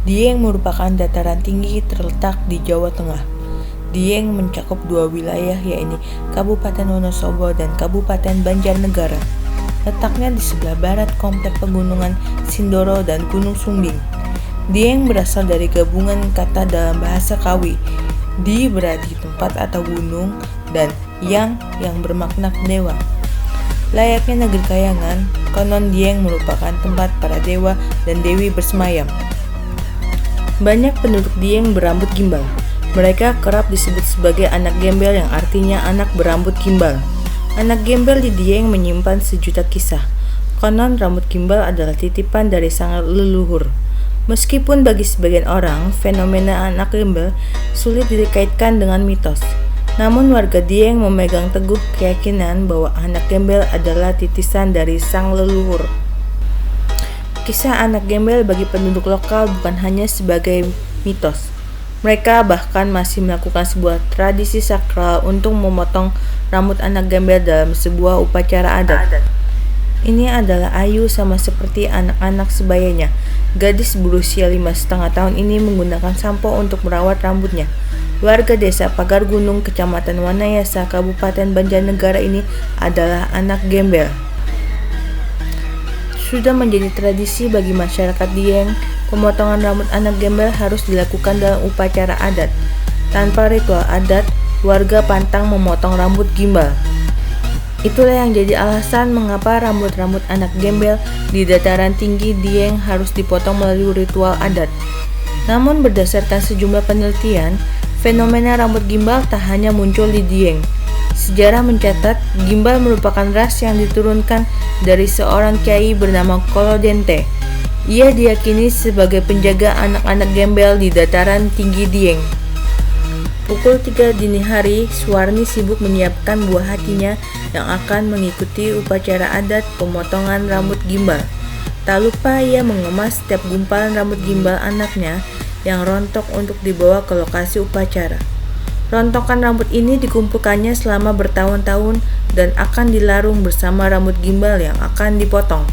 Dieng merupakan dataran tinggi terletak di Jawa Tengah. Dieng mencakup dua wilayah, yaitu Kabupaten Wonosobo dan Kabupaten Banjarnegara. Letaknya di sebelah barat komplek pegunungan Sindoro dan Gunung Sumbing. Dieng berasal dari gabungan kata dalam bahasa Kawi. Di berarti tempat atau gunung, dan yang bermakna dewa. Layaknya negeri Kayangan, konon Dieng merupakan tempat para dewa dan dewi bersemayam. Banyak penduduk Dieng berambut gimbal. Mereka kerap disebut sebagai anak gembel, yang artinya anak berambut gimbal. Anak gembel di Dieng menyimpan sejuta kisah. Konon rambut gimbal adalah titipan dari sang leluhur. Meskipun bagi sebagian orang, fenomena anak gembel sulit dikaitkan dengan mitos. Namun warga Dieng memegang teguh keyakinan bahwa anak gembel adalah titisan dari sang leluhur. Kisah anak gembel bagi penduduk lokal bukan hanya sebagai mitos. Mereka bahkan masih melakukan sebuah tradisi sakral untuk memotong rambut anak gembel dalam sebuah upacara adat. Ini adalah Ayu sama seperti anak-anak sebayanya. Gadis berusia 5,5 tahun ini menggunakan sampo untuk merawat rambutnya. Warga desa Pagar Gunung, Kecamatan Wanayasa, Kabupaten Banjarnegara ini adalah anak gembel. Sudah menjadi tradisi bagi masyarakat Dieng, pemotongan rambut anak gembel harus dilakukan dalam upacara adat. Tanpa ritual adat, warga pantang memotong rambut gimbal. Itulah yang jadi alasan mengapa rambut-rambut anak gembel di dataran tinggi Dieng harus dipotong melalui ritual adat. Namun berdasarkan sejumlah penelitian, fenomena rambut gimbal tak hanya muncul di Dieng. Sejarah mencatat, gimbal merupakan ras yang diturunkan dari seorang kiai bernama Kolodente. Ia diyakini sebagai penjaga anak-anak gembel di dataran tinggi Dieng. Pukul 3 dini hari, Suwarni sibuk menyiapkan buah hatinya yang akan mengikuti upacara adat pemotongan rambut gimbal. Tak lupa ia mengemas setiap gumpalan rambut gimbal anaknya yang rontok untuk dibawa ke lokasi upacara. Rontokan rambut ini dikumpulkannya selama bertahun-tahun dan akan dilarung bersama rambut gimbal yang akan dipotong.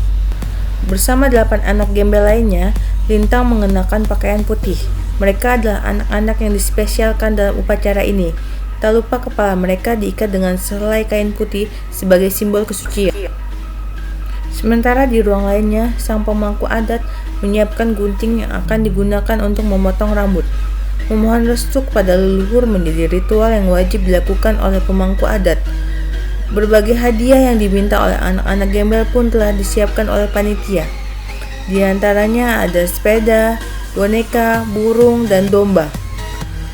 Bersama 8 anak gembel lainnya, Lintang mengenakan pakaian putih. Mereka adalah anak-anak yang dispesialkan dalam upacara ini. Tak lupa kepala mereka diikat dengan selai kain putih sebagai simbol kesucian. Sementara di ruang lainnya, sang pemangku adat menyiapkan gunting yang akan digunakan untuk memotong rambut. Memohon restu kepada leluhur menjadi ritual yang wajib dilakukan oleh pemangku adat. Berbagai hadiah yang diminta oleh anak-anak gembel pun telah disiapkan oleh panitia. Di antaranya ada sepeda, boneka, burung, dan domba.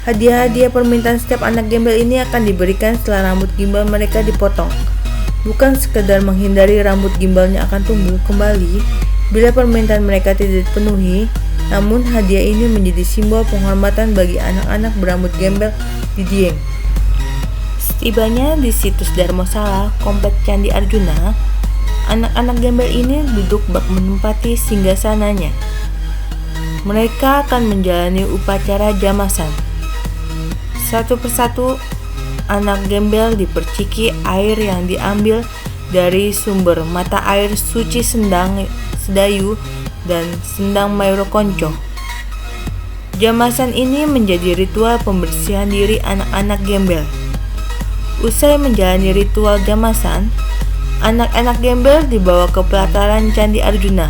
Hadiah-hadiah permintaan setiap anak gembel ini akan diberikan setelah rambut gimbal mereka dipotong. Bukan sekedar menghindari rambut gimbalnya akan tumbuh kembali bila permintaan mereka tidak dipenuhi, namun hadiah ini menjadi simbol penghormatan bagi anak-anak berambut gembel di Dieng. Setibanya di situs Dharmasala, Komplek Candi Arjuna, anak-anak gembel ini duduk bak menempati singgasananya. Mereka akan menjalani upacara jamasan. Satu persatu, anak gembel diperciki air yang diambil dari sumber mata air suci Sendang Sedayu dan Sendang Mayro Konco. Jamasan ini menjadi ritual pembersihan diri anak-anak gembel. Usai menjalani ritual jamasan, anak-anak gembel dibawa ke pelataran Candi Arjuna.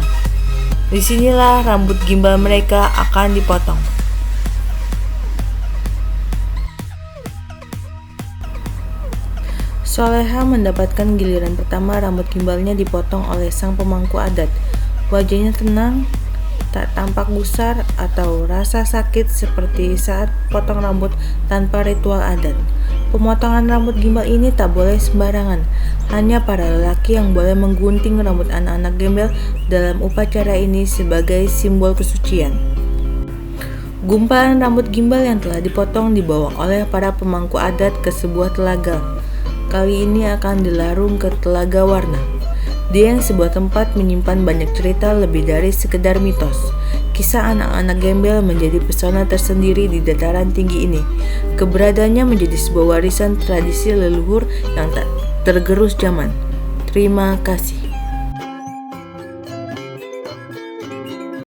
Disinilah rambut gimbal mereka akan dipotong. Soleha mendapatkan giliran pertama rambut gimbalnya dipotong oleh sang pemangku adat. Wajahnya tenang, tak tampak gusar atau rasa sakit seperti saat potong rambut tanpa ritual adat. Pemotongan rambut gimbal ini tak boleh sembarangan. Hanya para lelaki yang boleh menggunting rambut anak-anak gembel dalam upacara ini sebagai simbol kesucian. Gumpalan rambut gimbal yang telah dipotong dibawa oleh para pemangku adat ke sebuah telaga. Kali ini akan dilarung ke Telaga Warna. Dieng sebuah tempat menyimpan banyak cerita lebih dari sekedar mitos. Kisah anak-anak gembel menjadi pesona tersendiri di dataran tinggi ini. Keberadaannya menjadi sebuah warisan tradisi leluhur yang tak tergerus zaman. Terima kasih.